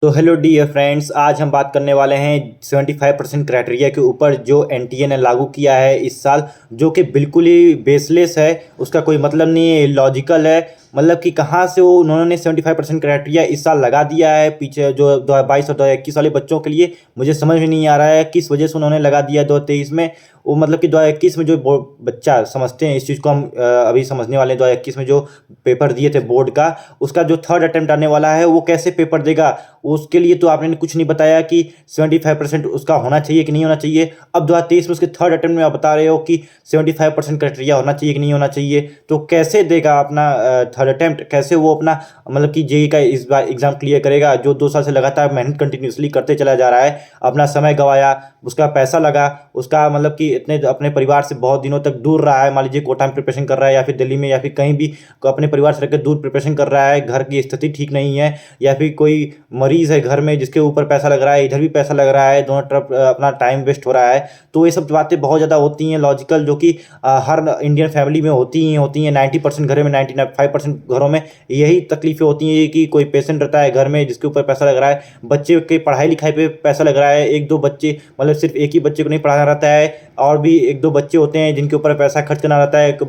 तो hello dear friends, आज हम बात करने वाले हैं 75% क्राइटेरिया के ऊपर जो एनटीए ने लागू किया है इस साल, जो कि बिल्कुल ही बेसलेस है। उसका कोई मतलब नहीं है, लॉजिकल है। मतलब कि कहाँ से वो उन्होंने 75% क्राइटेरिया इस साल लगा दिया है पीछे जो 2022 और 2021 वाले बच्चों के लिए। मुझे समझ में नहीं आ रहा है किस वजह से उन्होंने लगा दिया 2023 में। वो मतलब कि 2021 में जो बच्चा समझते हैं इस चीज़ को, हम अभी समझने वाले हैं। 2021 में जो पेपर दिए थे बोर्ड का, उसका जो थर्ड अटेम्प्ट आने वाला है वो कैसे पेपर देगा, उसके लिए तो आपने कुछ नहीं बताया कि 75% उसका होना चाहिए कि नहीं होना चाहिए। अब 2023 में उसके थर्ड अटेम्प्ट में आप बता रहे हो कि 75% क्राइटेरिया होना चाहिए कि नहीं होना चाहिए। तो कैसे देगा अपना थर्ड अटेम्प्ट, कैसे वो अपना मतलब कि जेई का इस बार एग्जाम क्लियर करेगा, जो 2 साल से लगातार मेहनत कंटिन्यूसली करते चला जा रहा है। अपना समय गवाया, उसका पैसा लगा, उसका मतलब कि इतने अपने परिवार से बहुत दिनों तक दूर रहा है। मान लीजिए कोटा में प्रिपरेशन कर रहा है या फिर दिल्ली में या फिर कहीं भी अपने परिवार से रहकर दूर प्रिपरेशन कर रहा है, घर की स्थिति ठीक नहीं है, या फिर कोई मरीज है घर में जिसके ऊपर पैसा लग रहा है, इधर भी पैसा लग रहा है, दोनों तरफ अपना टाइम वेस्ट हो रहा है। तो ये सब बातें बहुत ज़्यादा होती हैं लॉजिकल, जो कि हर इंडियन फैमिली में होती हैं 90% घरों में, 95% घरों में यही तकलीफें होती हैं कि कोई पेशेंट रहता है घर में जिसके ऊपर पैसा लग रहा है, बच्चे के पढ़ाई लिखाई पे पैसा लग रहा है। एक दो बच्चे, मतलब सिर्फ एक ही बच्चे को नहीं पढ़ाना रहता है, और भी एक दो बच्चे होते हैं जिनके ऊपर पैसा खर्च करना रहता है। एक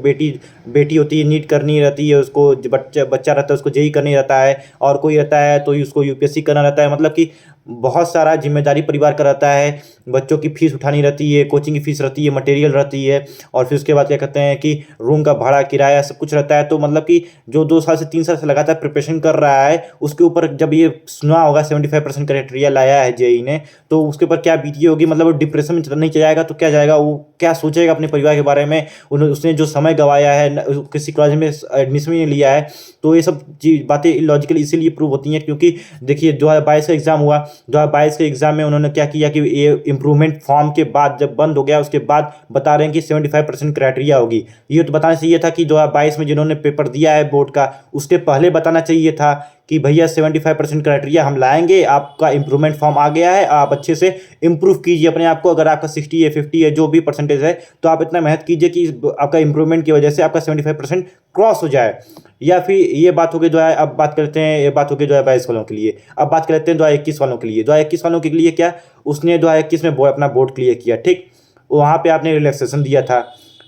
बेटी होती है, नीट करनी रहती है उसको, बच्चा रहता है उसको जेई करनी रहता है, और कोई रहता है तो उसको यूपीएससी करना रहता है। मतलब कि बहुत सारा जिम्मेदारी परिवार का रहता है। बच्चों की फीस उठानी रहती है, कोचिंग की फीस रहती है, मटेरियल रहती है, और फिर उसके बाद क्या कहते हैं कि रूम का भाड़ा, किराया, सब कुछ रहता है। तो मतलब कि जो 2 साल से 3 साल से लगातार प्रिपरेशन कर रहा है, उसके ऊपर जब ये सुना होगा 75% क्राइटेरिया लाया है जेई ने, तो उसके ऊपर क्या बीती होगी। मतलब वो डिप्रेशन में नहीं जाएगा तो क्या जाएगा, वो क्या सोचेगा अपने परिवार के बारे में। उसने जो समय गंवाया है, किसी कॉलेज में एडमिशन नहीं लिया है। तो ये सब चीज बातें इलॉजिकल इसीलिए प्रूव होती हैं क्योंकि देखिए 2022 का एग्जाम हुआ। 2022 के एग्जाम में उन्होंने क्या किया कि ये इंप्रूवमेंट फॉर्म के बाद जब बंद हो गया, उसके बाद बता रहे हैं कि 75% क्राइटेरिया होगी। ये तो बताना चाहिए था कि 2022 में जिन्होंने पेपर दिया है बोर्ड का, उसके पहले बताना चाहिए था कि भैया 75% क्राइटेरिया हम लाएंगे, आपका इंप्रूवमेंट फॉर्म आ गया है, आप अच्छे से इंप्रूव कीजिए अपने आप को। अगर आपका 60 है, 50 है, जो भी परसेंटेज है, तो आप इतना मेहनत कीजिए कि आपका इंप्रूवमेंट की वजह से आपका 75% क्रॉस हो जाए। या फिर ये बात हो गई अब बात करते हैं, ये बात हो गई 2022 वालों के लिए। अब बात कर लेते हैं 2021 वालों के लिए। 2021 वालों के लिए क्या, उसने 2021 में अपना बोर्ड क्लियर किया, ठीक। वहाँ पे आपने रिलैक्सेशन दिया था।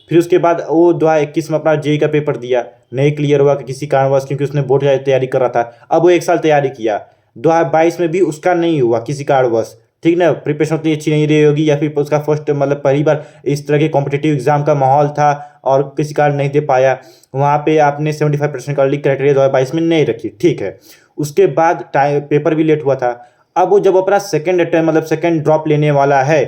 फिर उसके बाद वो 2021 में अपना जेई का पेपर दिया, नहीं क्लियर हुआ कि किसी कारणवश, क्योंकि उसने बोर्ड की तैयारी कर रहा था। अब वो 1 साल तैयारी किया, 2022 में भी उसका नहीं हुआ किसी कारणवश, ठीक ना। प्रिपरेशन उतनी अच्छी नहीं रही होगी, या फिर उसका फर्स्ट मतलब पहली बार इस तरह के कॉम्पिटेटिव एग्जाम का माहौल था और किसी कारण नहीं दे पाया। वहाँ पे आपने 75% का क्राइटेरिया 2022 में नहीं रखी, ठीक है। उसके बाद पेपर भी लेट हुआ था। अब वो जब अपना सेकेंड अटेम्प्ट मतलब सेकेंड ड्रॉप लेने वाला है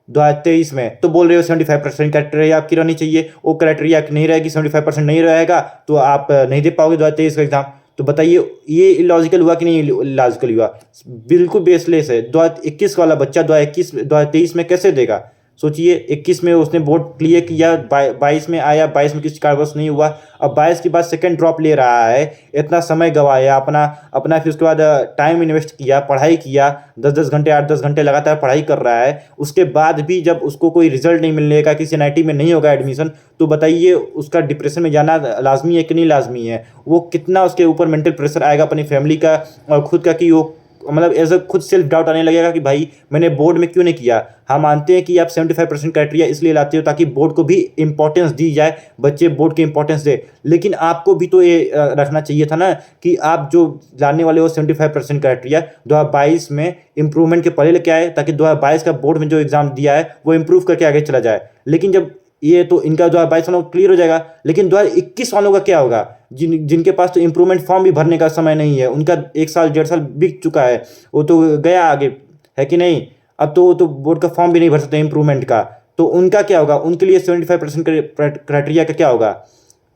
2023 में, तो बोल रहे हो 75% क्राइटेरिया आपकी रहनी चाहिए। वो क्राइटेरिया नहीं रहेगी, 75% नहीं रहेगा, तो आप नहीं दे पाओगे 2023 का एग्जाम। तो बताइए, ये इलॉजिकल हुआ कि नहीं इलॉजिकल हुआ। बिल्कुल बेसलेस है। 2021 वाला बच्चा 2023 में कैसे देगा। सोचिए, 21 में उसने बोर्ड क्लियर किया, 22 में आया, 22 में किसी कारणवश नहीं हुआ। अब 22 के बाद सेकंड ड्रॉप ले रहा है, इतना समय गंवाया अपना अपना फिर उसके बाद टाइम इन्वेस्ट किया, पढ़ाई किया, 10-10 घंटे, 8-10 घंटे लगातार पढ़ाई कर रहा है। उसके बाद भी जब उसको कोई रिजल्ट नहीं मिलने का, किसी एनआईटी में नहीं होगा एडमिशन, तो बताइए उसका डिप्रेशन में जाना लाजमी है कि नहीं लाजमी है। वो कितना उसके ऊपर मेंटल प्रेशर आएगा अपनी फैमिली का और खुद का, कि वो मतलब एज अ खुद सेल्फ डाउट आने लगेगा कि भाई मैंने बोर्ड में क्यों नहीं किया। हम मानते हैं कि आप 75% क्राइटेरिया इसलिए लाते हो ताकि बोर्ड को भी इंपॉर्टेंस दी जाए, बच्चे बोर्ड की इंपॉर्टेंस दे। लेकिन आपको भी तो ये रखना चाहिए था ना कि आप जो लाने वाले हो 75% क्राइटेरिया 2022 में इंप्रूवमेंट के पहले लेके आए, ताकि 2022 का बोर्ड में जो एग्जाम दिया है वो इंप्रूव करके आगे चला जाए। लेकिन जब ये तो इनका 2022 वालों क्लियर हो जाएगा, लेकिन 2021 वालों का क्या होगा, जिनके पास तो इंप्रूवमेंट फॉर्म भी भरने का समय नहीं है। उनका 1 साल 1.5 साल बीत चुका है, वो तो गया आगे, है कि नहीं। अब तो वो तो बोर्ड का फॉर्म भी नहीं भर सकते इंप्रूवमेंट का, तो उनका क्या होगा, उनके लिए 75% क्राइटेरिया का क्या होगा।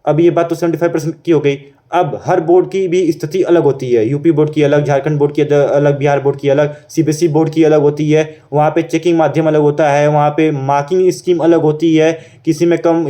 अब ये बात तो 75% की हो गई। अब हर बोर्ड की भी स्थिति अलग होती है, यूपी बोर्ड की अलग, झारखंड बोर्ड की अलग, बिहार बोर्ड की अलग, सीबीएसई बोर्ड की अलग होती है। वहाँ पे चेकिंग माध्यम अलग होता है, वहाँ पे मार्किंग स्कीम अलग होती है। किसी में कम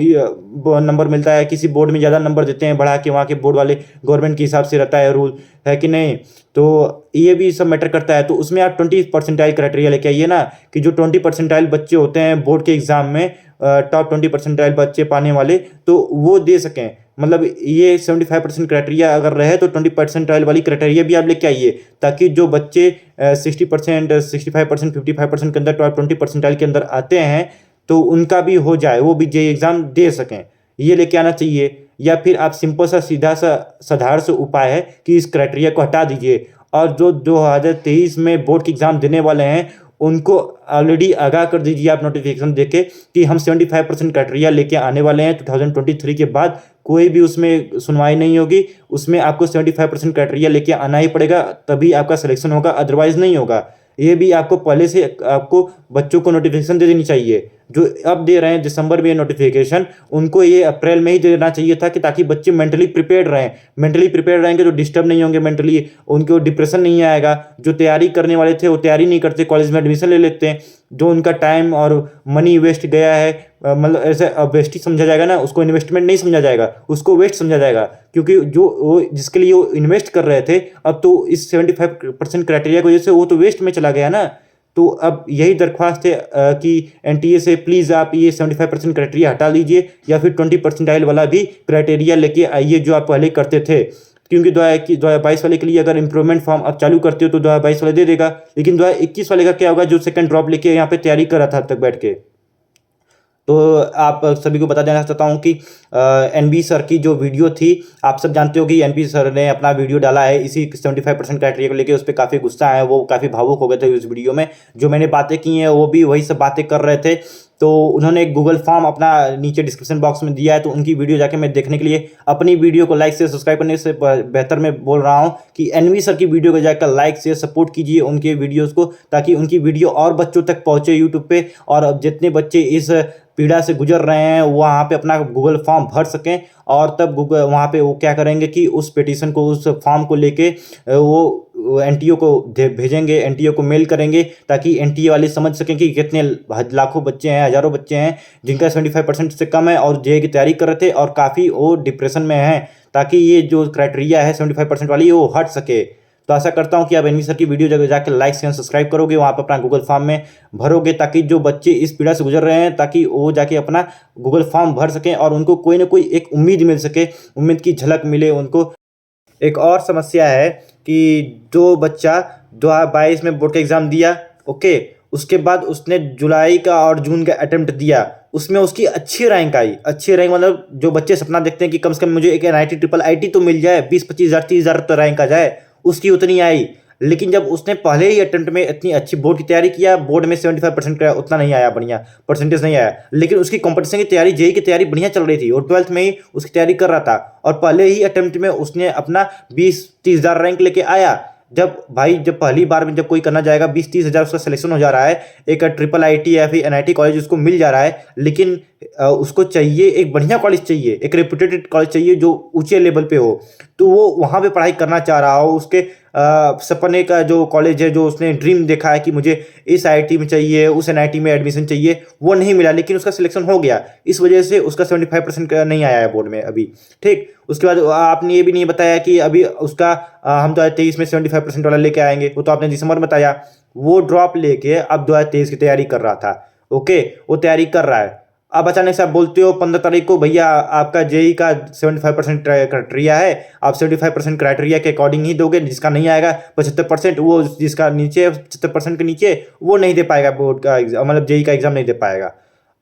नंबर मिलता है, किसी बोर्ड में ज़्यादा नंबर देते हैं बढ़ा के, वहाँ के बोर्ड वाले गवर्नमेंट के हिसाब से रहता है रूल, है कि नहीं। तो ये भी सब मैटर करता है। तो उसमें आप 20% क्राइटेरिया लेके आइए ना, कि जो 20% बच्चे होते हैं बोर्ड के एग्जाम में, टॉप 20% बच्चे पाने वाले, तो वो दे सकें। मतलब ये 75% क्राइटेरिया अगर रहे तो 20% वाली क्राइटेरिया भी आप लेके आइए, ताकि जो बच्चे 60%, 65%, 55% के अंदर 20% के अंदर आते हैं तो उनका भी हो जाए, वो भी जेई एग्ज़ाम दे सकें। ये लेके आना चाहिए। या फिर आप सिंपल सा सीधा सा साधारण सा उपाय है कि इस क्राइटेरिया को हटा दीजिए, और जो 2023 में बोर्ड के एग्ज़ाम देने वाले हैं उनको ऑलरेडी आगाह कर दीजिए आप नोटिफिकेशन देके कि हम 75% क्राइटेरिया लेके आने वाले हैं 2023 के बाद। कोई भी उसमें सुनवाई नहीं होगी, उसमें आपको 75% क्राइटेरिया लेके आना ही पड़ेगा, तभी आपका सिलेक्शन होगा, अदरवाइज नहीं होगा। ये भी आपको पहले से आपको बच्चों को नोटिफिकेशन दे देनी चाहिए। जो अब दे रहे हैं दिसंबर में नोटिफिकेशन, उनको ये अप्रैल में ही देना चाहिए था, कि ताकि बच्चे मेंटली प्रिपेयर्ड रहें। मेंटली प्रिपेयर्ड रहेंगे तो डिस्टर्ब नहीं होंगे मेंटली, उनको डिप्रेशन नहीं आएगा। जो तैयारी करने वाले थे वो तैयारी नहीं करते, कॉलेज में एडमिशन ले लेते हैं। जो उनका टाइम और मनी वेस्ट गया है, मतलब ऐसे वेस्ट ही समझा जाएगा ना, उसको इन्वेस्टमेंट नहीं समझा जाएगा, उसको वेस्ट समझा जाएगा। क्योंकि जो वो जिसके लिए वो इन्वेस्ट कर रहे थे, अब तो इस 75% क्राइटेरिया की वजह से वो तो वेस्ट में चला गया ना। तो अब यही दरख्वास्त है कि एनटीए से प्लीज़ आप ये 75% क्राइटेरिया हटा लीजिए, या फिर 20% वाला भी क्राइटेरिया लेके आइए जो आप पहले करते थे। क्योंकि 2022 वाले के लिए अगर इंप्रूवमेंट फॉर्म आप चालू करते हो तो 2022 वाले दे देगा, लेकिन 2021 वाले का क्या होगा, जो सेकंड ड्रॉप लेके यहाँ पे तैयारी कर रहा था अब तक बैठ के। तो आप सभी को बता देना चाहता हूँ कि एनबी सर की जो वीडियो थी, आप सब जानते हो कि एनबी सर ने अपना वीडियो डाला है इसी 75% क्राइटेरिया को लेके। उस पर काफ़ी गुस्सा है, वो काफ़ी भावुक हो गए थे उस वीडियो में। जो मैंने बातें की हैं वो भी वही सब बातें कर रहे थे। तो उन्होंने एक गूगल फॉर्म अपना नीचे डिस्क्रिप्शन बॉक्स में दिया है, तो उनकी वीडियो जाके मैं देखने के लिए अपनी वीडियो को लाइक से सब्सक्राइब करने से बेहतर मैं बोल रहा हूँ कि एनवी सर की वीडियो को जाकर लाइक से सपोर्ट कीजिए उनके वीडियोस को, ताकि उनकी वीडियो और बच्चों तक पहुँचे यूट्यूब पे, और अब जितने बच्चे इस पीड़ा से गुजर रहे हैं वो वहाँ पे अपना गूगल फॉर्म भर सकें। और तब गूगल वहाँ पे वो क्या करेंगे कि उस पिटीशन को, उस फॉर्म को लेके वो एनटीओ को भेजेंगे, एनटीओ को मेल करेंगे, ताकि एनटीए वाले समझ सकें कि कितने लाखों बच्चे हैं, हज़ारों बच्चे हैं जिनका 75% से कम है और जेईई की तैयारी कर रहे थे और काफ़ी वो डिप्रेशन में हैं, ताकि ये जो क्राइटेरिया है 75% वाली वो हट सके। तो आशा करता हूँ कि आप एनवी सर की वीडियो जगह जाकर लाइक शेयर सब्सक्राइब करोगे, वहाँ पर अपना गूगल फॉर्म में भरोगे, ताकि जो बच्चे इस पीड़ा से गुजर रहे हैं ताकि वो जाके अपना गूगल फॉर्म भर सकें और उनको कोई ना कोई एक उम्मीद मिल सके, उम्मीद की झलक मिले उनको। एक और समस्या है कि जो बच्चा 2022 में बोर्ड का एग्ज़ाम दिया, ओके, उसके बाद उसने जुलाई का और जून का अटेम्प्ट दिया, उसमें उसकी अच्छी रैंक आई। अच्छी रैंक मतलब जो बच्चे सपना देखते हैं कि कम से कम मुझे एक एनआईटी ट्रिपल आईटी तो मिल जाए, 20-25 हज़ार 30 हज़ार तो रैंक आ जाए, उसकी उतनी आई। लेकिन जब उसने पहले ही अटेम्प्ट में इतनी अच्छी बोर्ड की तैयारी किया, बोर्ड में 75% का उतना नहीं आया, बढ़िया परसेंटेज नहीं आया, लेकिन उसकी कंपटीशन की तैयारी, जेईई की तैयारी बढ़िया चल रही थी और 12th में ही उसकी तैयारी कर रहा था, और पहले ही अटेम्प्ट में उसने अपना 20-30 हज़ार रैंक लेके आया। जब पहली बार में जब कोई करना जाएगा, 20-30 हज़ार उसका सिलेक्शन हो जा रहा है, एक ट्रिपल आईटी या फिर एनआईटी कॉलेज उसको मिल जा रहा है, लेकिन उसको चाहिए एक बढ़िया कॉलेज चाहिए, एक रेपुटेटेड कॉलेज चाहिए जो ऊंचे लेवल पे हो, तो वो वहाँ पे पढ़ाई करना चाह रहा हो। उसके सपने का जो कॉलेज है, जो उसने ड्रीम देखा है कि मुझे इस आईआईटी में चाहिए, उस एनआईटी में एडमिशन चाहिए, वो नहीं मिला, लेकिन उसका सिलेक्शन हो गया। इस वजह से उसका 75% का नहीं आया है बोर्ड में अभी, ठीक। उसके बाद आपने ये भी नहीं बताया कि अभी उसका हम 2023 में 75% वाला लेके आएंगे, वो तो आपने दिसंबर में बताया। वो ड्रॉप लेके अब 2023 की तैयारी कर रहा था, ओके, वो तैयारी कर रहा है। अब अचानक से आप बोलते हो 15 तारीख को, भैया आपका जेईई का 75% क्राइटेरिया है, आप 75% क्राइटेरिया के अकॉर्डिंग ही दोगे, जिसका नहीं आएगा 75%, वो जिसका नीचे 75% के नीचे वो नहीं दे पाएगा बोर्ड का एग्जाम, मतलब जेईई का एग्जाम नहीं दे पाएगा।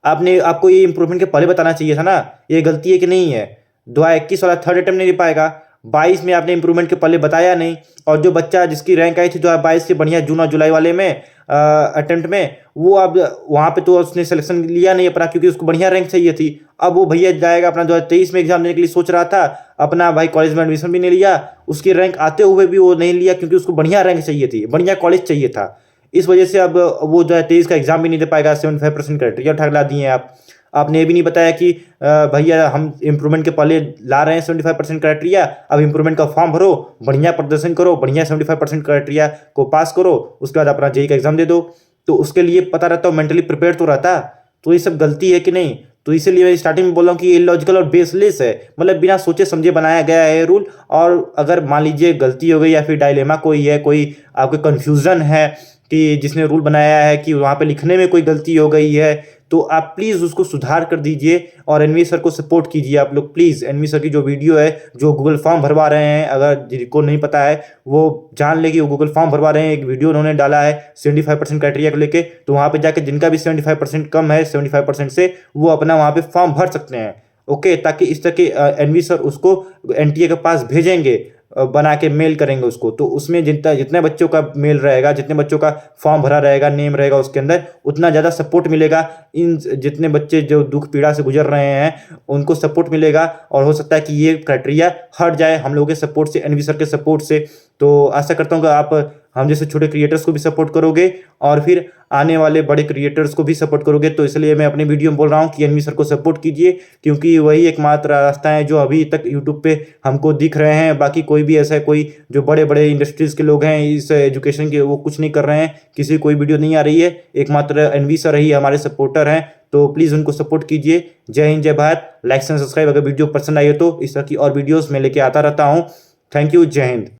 आपको ये इंप्रूवमेंट के पहले बताना चाहिए था ना, ये गलती है कि नहीं है। 2021 वाला थर्ड अटेम्प्ट नहीं दे पाएगा, 22 में आपने इंप्रूवमेंट के पहले बताया नहीं, और जो बच्चा जिसकी रैंक आई थी 2022 से बढ़िया जून और जुलाई वाले में अटेम्प्ट में, वो अब वहाँ पे तो उसने सिलेक्शन लिया नहीं अपना, क्योंकि उसको बढ़िया रैंक चाहिए थी। अब वो भैया जाएगा अपना 2023 में एग्जाम देने के लिए सोच रहा था, अपना भाई कॉलेज में एडमिशन भी नहीं लिया, उसकी रैंक आते हुए भी वो नहीं लिया, क्योंकि उसको बढ़िया रैंक चाहिए थी, बढ़िया कॉलेज चाहिए था। इस वजह से अब वो 2023 का एग्जाम भी नहीं दे पाएगा। 75% क्राइटेरिया उठा दिए हैं आप। आपने ये भी नहीं बताया कि भैया हम इम्प्रूवमेंट के पहले ला रहे हैं 75% क्राइटेरिया, अब इम्प्रूवमेंट का फॉर्म भरो, बढ़िया प्रदर्शन करो, बढ़िया 75% क्राइटेरिया को पास करो, उसके बाद अपना जेईई का एग्जाम दे दो। तो उसके लिए पता रहता हो, मेंटली प्रिपेयर तो रहता। तो ये सब गलती है कि नहीं? तो इसीलिए मैं स्टार्टिंग में बोल रहा हूँ कि ये इलॉजिकल और बेसलेस है, मतलब बिना सोचे समझे बनाया गया है रूल। और अगर मान लीजिए गलती हो गई या फिर डायलेमा कोई है, कोई आपको कन्फ्यूज़न है, कि जिसने रूल बनाया है कि वहाँ पे लिखने में कोई गलती हो गई है, तो आप प्लीज़ उसको सुधार कर दीजिए और एनवी सर को सपोर्ट कीजिए आप लोग प्लीज़। एनवी सर की जो वीडियो है, जो गूगल फॉर्म भरवा रहे हैं, अगर जिनको नहीं पता है वो जान ले कि वो गूगल फॉर्म भरवा रहे हैं। एक वीडियो उन्होंने डाला है 75% क्राइटेरिया को लेके, तो वहाँ पे जाके जिनका भी 75% कम है 75% से, वो अपना वहाँ पे फॉर्म भर सकते हैं। ओके, ताकि इस तरह के एनवी सर उसको एनटीए के पास भेजेंगे, बना के मेल करेंगे उसको, तो उसमें जितने बच्चों का मेल रहेगा, जितने बच्चों का फॉर्म भरा रहेगा, नेम रहेगा उसके अंदर, उतना ज़्यादा सपोर्ट मिलेगा। इन जितने बच्चे जो दुख पीड़ा से गुजर रहे हैं उनको सपोर्ट मिलेगा, और हो सकता है कि ये क्राइटेरिया हट जाए हम लोगों के सपोर्ट से, एनवी सर के सपोर्ट से। तो आशा करता हूँ कि आप हम जैसे छोटे क्रिएटर्स को भी सपोर्ट करोगे और फिर आने वाले बड़े क्रिएटर्स को भी सपोर्ट करोगे। तो इसलिए मैं अपनी वीडियो में बोल रहा हूँ कि एनवी सर को सपोर्ट कीजिए, क्योंकि वही एकमात्र रास्ता है जो अभी तक यूट्यूब पे हमको दिख रहे हैं। बाकी कोई भी ऐसा है, कोई जो बड़े बड़े इंडस्ट्रीज़ के लोग हैं इस एजुकेशन के, वो कुछ नहीं कर रहे हैं, किसी कोई वीडियो नहीं आ रही है। एकमात्र एनवी सर ही हमारे सपोर्टर हैं, तो प्लीज़ उनको सपोर्ट कीजिए। जय हिंद, जय भारत। लाइक एंड सब्सक्राइब अगर वीडियो पसंद आई हो तो, इस तरह की और वीडियोज़ मैं लेके आता रहता हूँ। थैंक यू, जय हिंद।